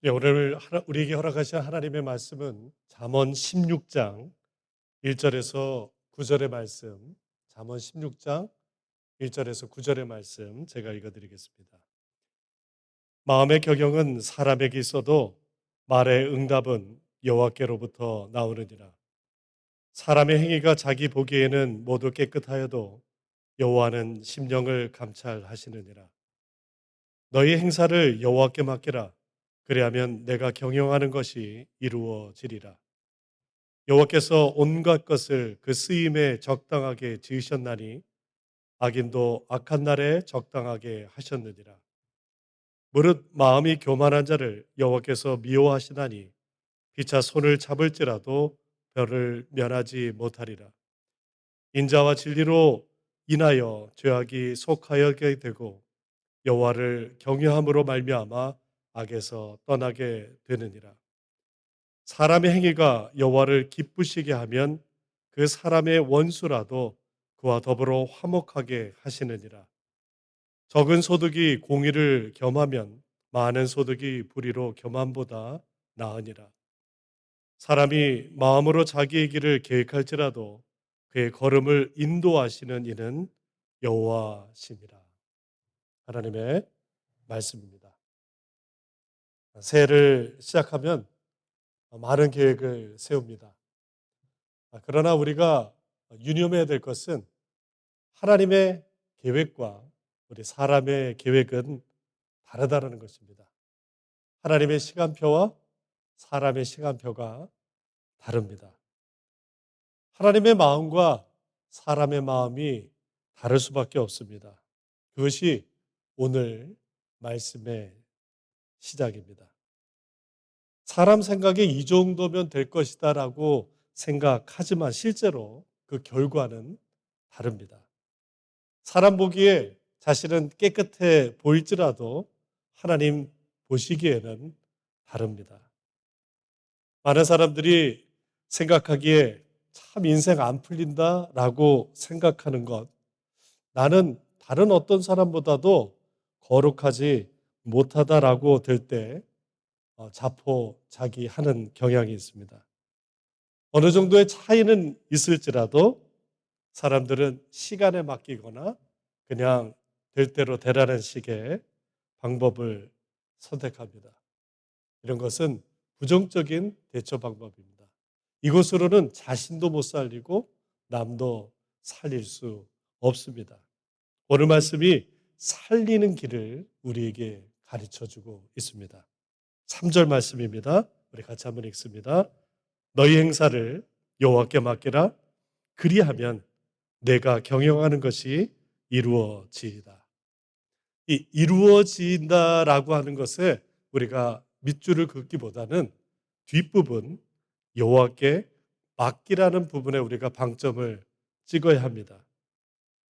네, 오늘 우리에게 허락하신 하나님의 말씀은 잠언 16장 1절에서 9절의 말씀, 잠언 16장 1절에서 9절의 말씀 제가 읽어드리겠습니다. 마음의 격영은 사람에게 있어도 말의 응답은 여호와께로부터 나오느니라. 사람의 행위가 자기 보기에는 모두 깨끗하여도 여호와는 심령을 감찰하시느니라. 너희 행사를 여호와께 맡기라. 그리하면 내가 경영하는 것이 이루어지리라. 여호와께서 온갖 것을 그 쓰임에 적당하게 지으셨나니 악인도 악한 날에 적당하게 하셨느니라. 무릇 마음이 교만한 자를 여호와께서 미워하시나니 피차 손을 잡을지라도 별을 면하지 못하리라. 인자와 진리로 인하여 죄악이 속하여게 되고 여호와를 경외함으로 말미암아 악에서 떠나게 되느니라. 사람의 행위가 여호와를 기쁘시게 하면 그 사람의 원수라도 그와 더불어 화목하게 하시느니라. 적은 소득이 공의를 겸하면 많은 소득이 불의로 겸함보다 나으니라. 사람이 마음으로 자기의 길을 계획할지라도 그의 걸음을 인도하시는 이는 여호와시니라. 하나님의 말씀입니다. 새해를 시작하면 많은 계획을 세웁니다. 그러나 우리가 유념해야 될 것은 하나님의 계획과 우리 사람의 계획은 다르다는 것입니다. 하나님의 시간표와 사람의 시간표가 다릅니다. 하나님의 마음과 사람의 마음이 다를 수밖에 없습니다. 그것이 오늘 말씀의 시작입니다. 사람 생각에 이 정도면 될 것이다라고 생각하지만 실제로 그 결과는 다릅니다. 사람 보기에 자신은 깨끗해 보일지라도 하나님 보시기에는 다릅니다. 많은 사람들이 생각하기에 참 인생 안 풀린다라고 생각하는 것, 나는 다른 어떤 사람보다도 거룩하지 못하다라고 될 때 자포자기하는 경향이 있습니다. 어느 정도의 차이는 있을지라도 사람들은 시간에 맡기거나 그냥 될 대로 되라는 식의 방법을 선택합니다. 이런 것은 부정적인 대처 방법입니다. 이것으로는 자신도 못 살리고 남도 살릴 수 없습니다. 오늘 말씀이 살리는 길을 우리에게 가르쳐 주고 있습니다. 3절 말씀입니다. 우리 같이 한번 읽습니다. 너희 행사를 여호와께 맡기라. 그리하면 내가 경영하는 것이 이루어지이다. 이 이루어진다라고 하는 것에 우리가 밑줄을 긋기보다는 뒷부분 여호와께 맡기라는 부분에 우리가 방점을 찍어야 합니다.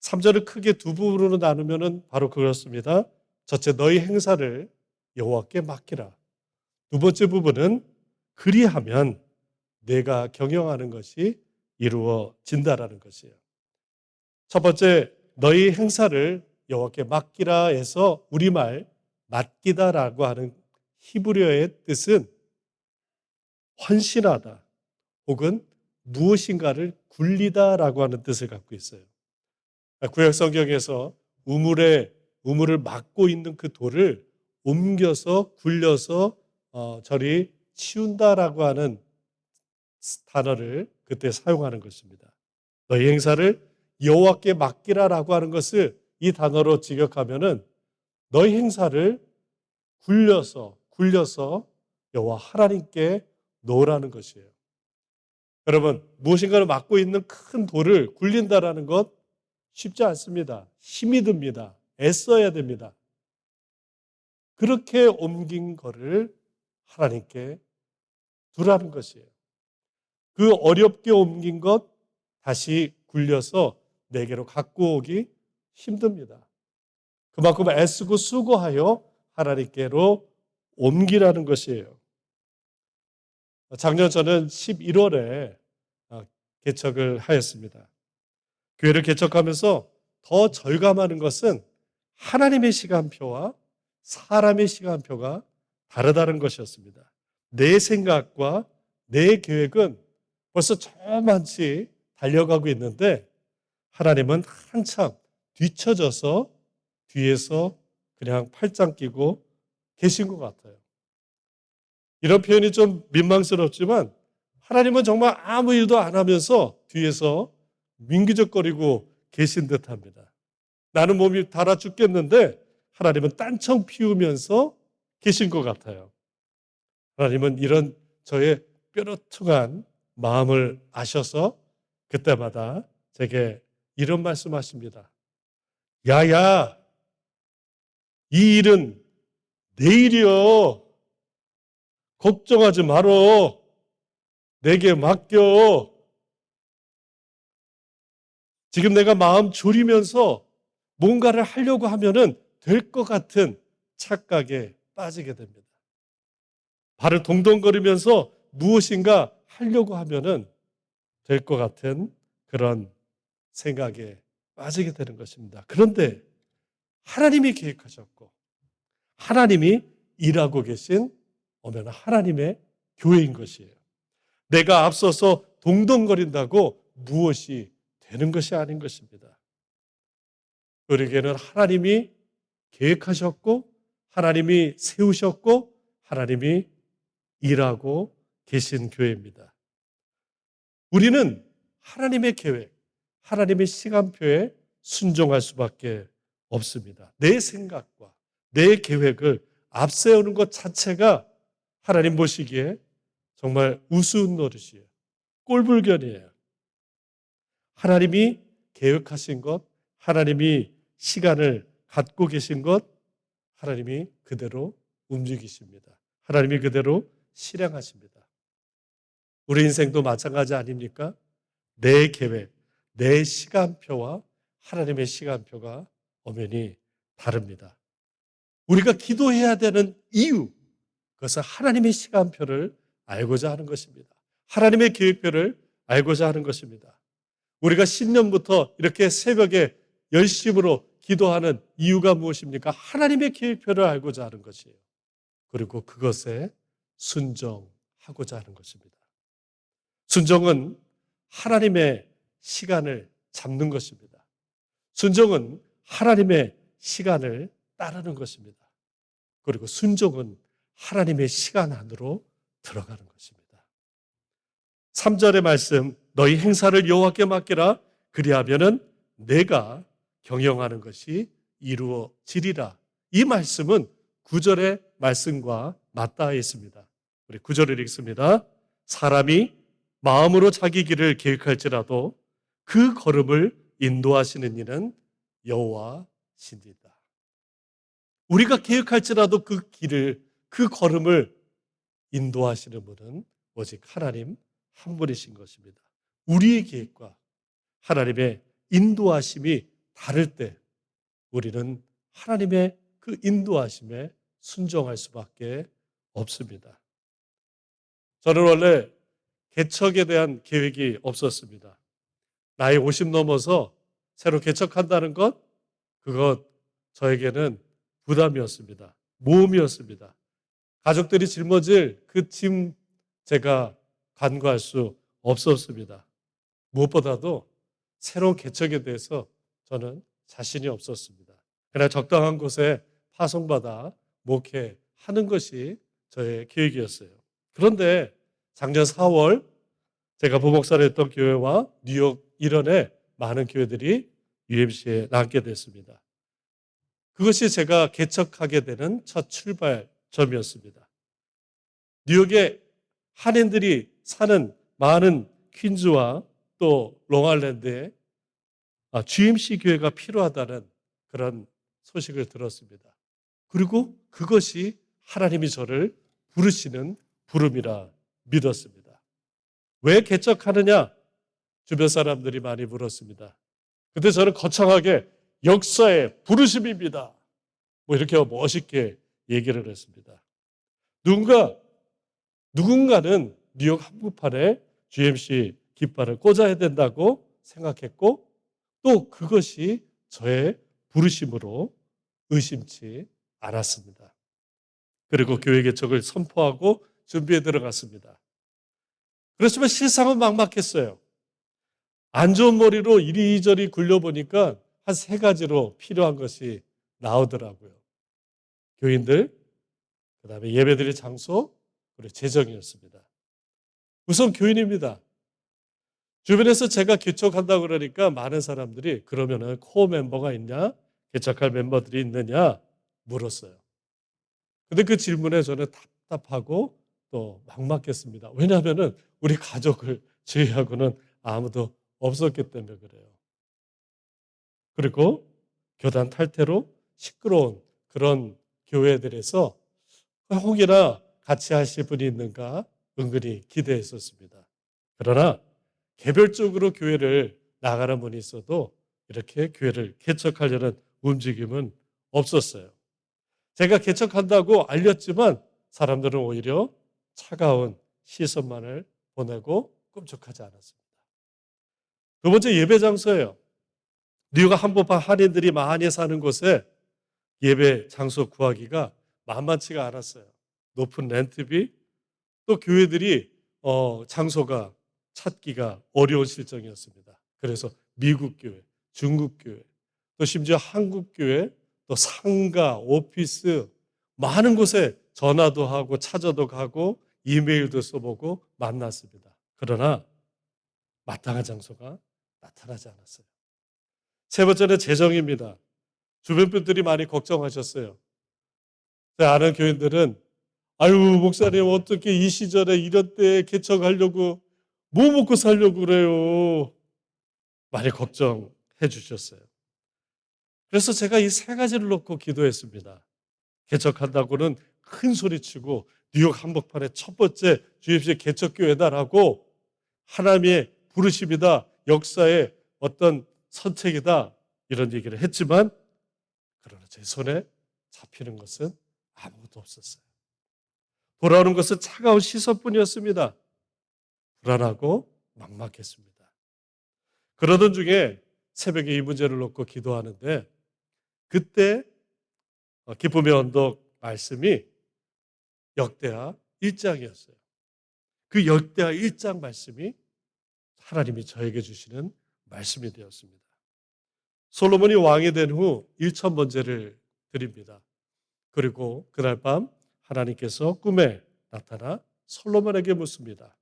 3절을 크게 두 부분으로 나누면은 바로 그렇습니다. 첫째 너희 행사를 여호와께 맡기라. 두 번째 부분은 그리하면 내가 경영하는 것이 이루어진다라는 것이에요. 첫 번째 너희 행사를 여호와께 맡기라 해서 우리말 맡기다라고 하는 히브리어의 뜻은 헌신하다 혹은 무엇인가를 굴리다라고 하는 뜻을 갖고 있어요. 구약 성경에서 우물을 막고 있는 그 돌을 옮겨서 굴려서 저리 치운다라고 하는 단어를 그때 사용하는 것입니다. 너희 행사를 여호와께 맡기라라고 하는 것을 이 단어로 직역하면은 너희 행사를 굴려서 여호와 하나님께 놓으라는 것이에요. 여러분, 무엇인가를 맡고 있는 큰 돌을 굴린다라는 것 쉽지 않습니다. 힘이 듭니다. 애써야 됩니다. 그렇게 옮긴 거를 하나님께 두라는 것이에요. 그 어렵게 옮긴 것 다시 굴려서 내게로 갖고 오기 힘듭니다. 그만큼 애쓰고 수고하여 하나님께로 옮기라는 것이에요. 작년 저는 11월에 개척을 하였습니다. 교회를 개척하면서 더 절감하는 것은 하나님의 시간표와 사람의 시간표가 다르다는 것이었습니다. 내 생각과 내 계획은 벌써 저만치 달려가고 있는데 하나님은 한참 뒤처져서 뒤에서 그냥 팔짱 끼고 계신 것 같아요. 이런 표현이 좀 민망스럽지만 하나님은 정말 아무 일도 안 하면서 뒤에서 민기적거리고 계신 듯합니다. 나는 몸이 닳아 죽겠는데 하나님은 딴청 피우면서 계신 것 같아요. 하나님은 이런 저의 뾰루퉁한 마음을 아셔서 그때마다 제게 이런 말씀하십니다. 야야, 이 일은 내 일이여. 걱정하지 말어. 내게 맡겨. 지금 내가 마음 졸이면서 뭔가를 하려고 하면은 될 것 같은 착각에 빠지게 됩니다. 발을 동동거리면서 무엇인가 하려고 하면은 될 것 같은 그런 생각에 빠지게 되는 것입니다. 그런데 하나님이 계획하셨고 하나님이 일하고 계신 오면 하나님의 교회인 것이에요. 내가 앞서서 동동거린다고 무엇이 되는 것이 아닌 것입니다. 우리에게는 하나님이 계획하셨고 하나님이 세우셨고 하나님이 일하고 계신 교회입니다. 우리는 하나님의 계획, 하나님의 시간표에 순종할 수밖에 없습니다. 내 생각과 내 계획을 앞세우는 것 자체가 하나님 보시기에 정말 우스운 노릇이에요. 꼴불견이에요. 하나님이 계획하신 것, 하나님이 시간을 갖고 계신 것, 하나님이 그대로 움직이십니다. 하나님이 그대로 실행하십니다. 우리 인생도 마찬가지 아닙니까? 내 계획, 내 시간표와 하나님의 시간표가 엄연히 다릅니다. 우리가 기도해야 되는 이유, 그것은 하나님의 시간표를 알고자 하는 것입니다. 하나님의 계획표를 알고자 하는 것입니다. 우리가 신년부터 이렇게 새벽에 열심으로 기도하는 이유가 무엇입니까? 하나님의 계획표를 알고자 하는 것이에요. 그리고 그것에 순종하고자 하는 것입니다. 순종은 하나님의 시간을 잡는 것입니다. 순종은 하나님의 시간을 따르는 것입니다. 그리고 순종은 하나님의 시간 안으로 들어가는 것입니다. 3절의 말씀, 너희 행사를 여호와께 맡기라. 그리하면은 내가 경영하는 것이 이루어지리라. 이 말씀은 9절의 말씀과 맞닿아 있습니다. 우리 9절을 읽습니다. 사람이 마음으로 자기 길을 계획할지라도 그 걸음을 인도하시는 이는 여호와시니이다. 우리가 계획할지라도 그 길을, 그 걸음을 인도하시는 분은 오직 하나님 한 분이신 것입니다. 우리의 계획과 하나님의 인도하심이 다를 때 우리는 하나님의 그 인도하심에 순종할 수밖에 없습니다. 저는 원래 개척에 대한 계획이 없었습니다. 나이 50 넘어서 새로 개척한다는 것, 그것 저에게는 부담이었습니다. 모험이었습니다. 가족들이 짊어질 그 짐 제가 간과할 수 없었습니다. 무엇보다도 새로운 개척에 대해서 저는 자신이 없었습니다. 그러나 적당한 곳에 파송받아 목회하는 것이 저의 계획이었어요. 그런데 작년 4월 제가 부목사를 했던 교회와 뉴욕 일원의 많은 교회들이 UMC에 남게 됐습니다. 그것이 제가 개척하게 되는 첫 출발점이었습니다. 뉴욕에 한인들이 사는 많은 퀸즈와 또 롱아일랜드에 GMC 교회가 필요하다는 그런 소식을 들었습니다. 그리고 그것이 하나님이 저를 부르시는 부름이라 믿었습니다. 왜 개척하느냐? 주변 사람들이 많이 물었습니다. 그때 저는 거창하게 역사의 부르심입니다. 뭐 이렇게 멋있게 얘기를 했습니다. 누군가는 뉴욕 한복판에 GMC 깃발을 꽂아야 된다고 생각했고 또 그것이 저의 부르심으로 의심치 않았습니다. 그리고 교회 개척을 선포하고 준비에 들어갔습니다. 그렇지만 실상은 막막했어요. 안 좋은 머리로 이리저리 굴려보니까 한 세 가지로 필요한 것이 나오더라고요. 교인들, 그다음에 예배드릴 장소, 그리고 재정이었습니다. 우선 교인입니다. 주변에서 제가 개척한다고 그러니까 많은 사람들이 그러면은 코어 멤버가 있냐? 개척할 멤버들이 있느냐? 물었어요. 근데 그 질문에 저는 답답하고 또 막막했습니다. 왜냐하면은 우리 가족을 제외하고는 아무도 없었기 때문에 그래요. 그리고 교단 탈퇴로 시끄러운 그런 교회들에서 혹이나 같이 하실 분이 있는가 은근히 기대했었습니다. 그러나 개별적으로 교회를 나가는 분이 있어도 이렇게 교회를 개척하려는 움직임은 없었어요. 제가 개척한다고 알렸지만 사람들은 오히려 차가운 시선만을 보내고 꿈쩍하지 않았습니다. 두 번째 예배 장소예요. 뉴욕 한복판 한인들이 많이 사는 곳에 예배 장소 구하기가 만만치가 않았어요. 높은 렌트비, 또 교회들이 장소가 찾기가 어려운 실정이었습니다. 그래서 미국 교회, 중국 교회, 또 심지어 한국 교회, 또 상가, 오피스 많은 곳에 전화도 하고 찾아도 가고 이메일도 써보고 만났습니다. 그러나 마땅한 장소가 나타나지 않았어요. 세 번째는 재정입니다. 주변 분들이 많이 걱정하셨어요. 제 아는 교인들은 아유 목사님 어떻게 이 시절에 이런 때에 개척하려고 뭐 먹고 살려고 그래요. 많이 걱정해 주셨어요. 그래서 제가 이 세 가지를 놓고 기도했습니다. 개척한다고는 큰 소리치고 뉴욕 한복판의 첫 번째 주입식 개척교회다라고 하나님의 부르심이다, 역사의 어떤 선택이다 이런 얘기를 했지만 그러나 제 손에 잡히는 것은 아무것도 없었어요. 돌아오는 것은 차가운 시선뿐이었습니다. 불안하고 막막했습니다. 그러던 중에 새벽에 이 문제를 놓고 기도하는데 그때 기쁨의 언덕 말씀이 역대하 1장이었어요. 그 역대하 1장 말씀이 하나님이 저에게 주시는 말씀이 되었습니다. 솔로몬이 왕이 된 후 1,000번제를 드립니다. 그리고 그날 밤 하나님께서 꿈에 나타나 솔로몬에게 묻습니다.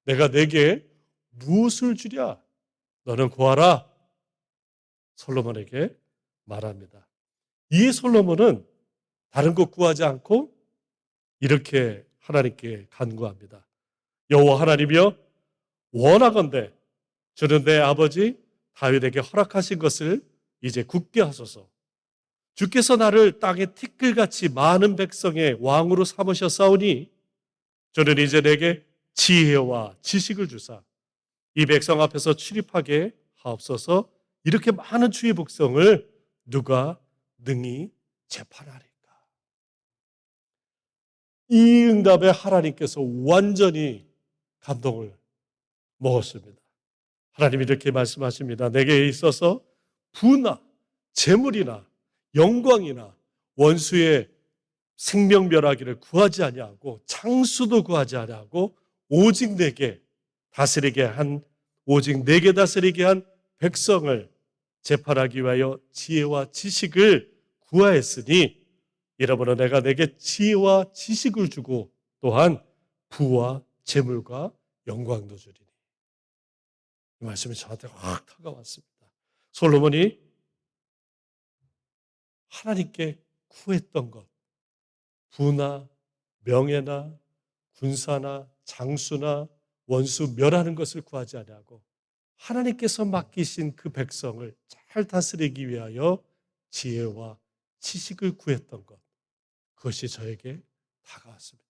내가 내게 무엇을 주랴? 너는 구하라. 솔로몬에게 말합니다. 이 솔로몬은 다른 것 구하지 않고 이렇게 하나님께 간구합니다. 여호와 하나님이여 원하건대 주는 내 아버지 다윗에게 허락하신 것을 이제 굳게 하소서. 주께서 나를 땅의 티끌같이 많은 백성의 왕으로 삼으셨사오니 저는 이제 내게 지혜와 지식을 주사 이 백성 앞에서 출입하게 하옵소서. 이렇게 많은 주의 백성을 누가 능히 재판하리까. 이 응답에 하나님께서 완전히 감동을 먹었습니다. 하나님이 이렇게 말씀하십니다. 내게 있어서 부나 재물이나 영광이나 원수의 생명멸하기를 구하지 아니하고 장수도 구하지 아니하고 오직 내게 다스리게 한 오직 내게 다스리게 한 백성을 재판하기 위하여 지혜와 지식을 구하였으니 이러므로 내가 내게 지혜와 지식을 주고 또한 부와 재물과 영광도 주리니. 이 말씀이 저한테 확 다가왔습니다. 솔로몬이 하나님께 구했던 것, 부나 명예나 군사나 장수나 원수 멸하는 것을 구하지 아니하고 하나님께서 맡기신 그 백성을 잘 다스리기 위하여 지혜와 지식을 구했던 것, 그것이 저에게 다가왔습니다.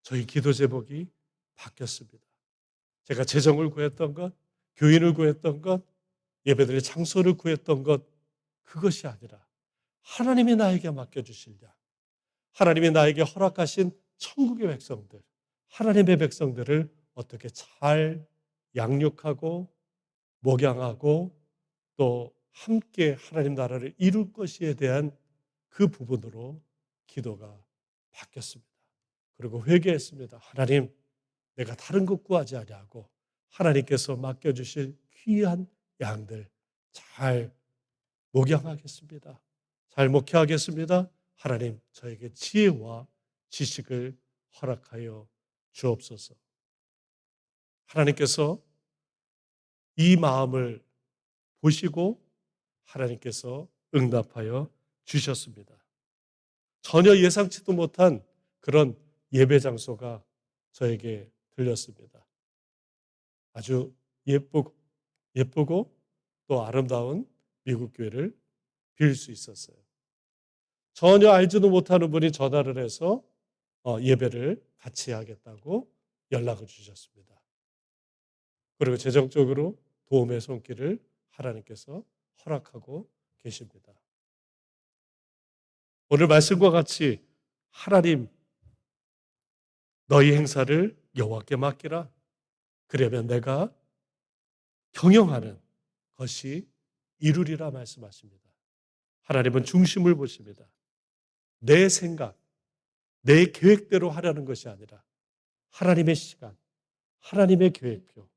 저희 기도 제목이 바뀌었습니다. 제가 재정을 구했던 것, 교인을 구했던 것, 예배드릴 장소를 구했던 것, 그것이 아니라 하나님이 나에게 맡겨주실 자, 하나님이 나에게 허락하신 천국의 백성들, 하나님의 백성들을 어떻게 잘 양육하고 목양하고 또 함께 하나님 나라를 이룰 것이에 대한 그 부분으로 기도가 바뀌었습니다. 그리고 회개했습니다. 하나님, 내가 다른 것 구하지 아니하고 하나님께서 맡겨주실 귀한 양들 잘 목양하겠습니다. 잘 목회하겠습니다. 하나님, 저에게 지혜와 지식을 허락하여 주옵소서. 하나님께서 이 마음을 보시고 하나님께서 응답하여 주셨습니다. 전혀 예상치도 못한 그런 예배 장소가 저에게 들렸습니다. 아주 예쁘고 또 아름다운 미국 교회를 빌 수 있었어요. 전혀 알지도 못하는 분이 전화를 해서 예배를 같이 하겠다고 연락을 주셨습니다. 그리고 재정적으로 도움의 손길을 하나님께서 허락하고 계십니다. 오늘 말씀과 같이 하나님, 너희 행사를 여호와께 맡기라. 그러면 내가 경영하는 것이 이루리라 말씀하십니다. 하나님은 중심을 보십니다. 내 생각, 내 계획대로 하려는 것이 아니라 하나님의 시간, 하나님의 계획표,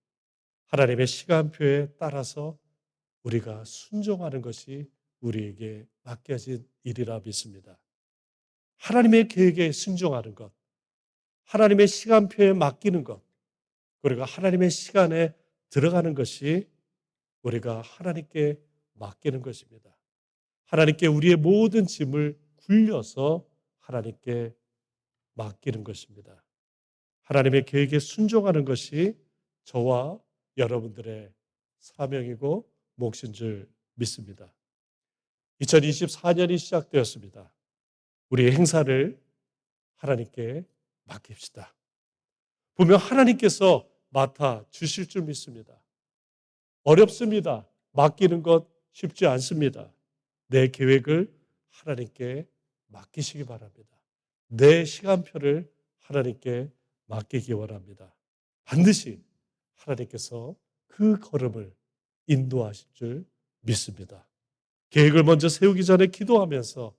하나님의 시간표에 따라서 우리가 순종하는 것이 우리에게 맡겨진 일이라 믿습니다. 하나님의 계획에 순종하는 것, 하나님의 시간표에 맡기는 것, 그리고 하나님의 시간에 들어가는 것이 우리가 하나님께 맡기는 것입니다. 하나님께 우리의 모든 짐을 굴려서 하나님께 맡기는 것입니다. 하나님의 계획에 순종하는 것이 저와 여러분들의 사명이고 몫인 줄 믿습니다. 2024년이 시작되었습니다. 우리의 행사를 하나님께 맡깁시다. 분명 하나님께서 맡아 주실 줄 믿습니다. 어렵습니다. 맡기는 것 쉽지 않습니다. 내 계획을 하나님께 맡기시기 바랍니다. 내 시간표를 하나님께 맡기기 원합니다. 반드시 하나님께서 그 걸음을 인도하실 줄 믿습니다. 계획을 먼저 세우기 전에 기도하면서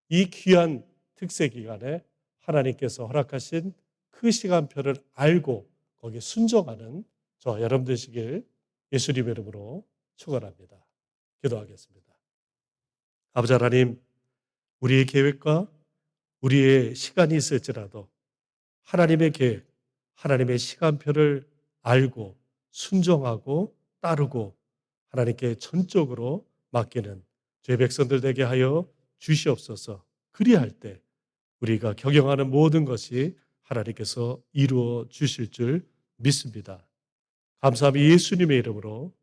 이 귀한 특세 기간에 하나님께서 허락하신 그 시간표를 알고 거기에 순종하는 저 여러분 되시길 예수님의 이름으로 축원합니다. 기도하겠습니다. 아버지 하나님, 우리의 계획과 우리의 시간이 있을지라도 하나님의 계획, 하나님의 시간표를 알고 순종하고 따르고 하나님께 전적으로 맡기는 저희 백성들 되게 하여 주시옵소서. 그리할 때 우리가 경영하는 모든 것이 하나님께서 이루어 주실 줄 믿습니다. 감사함이 예수님의 이름으로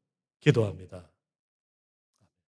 기도합니다.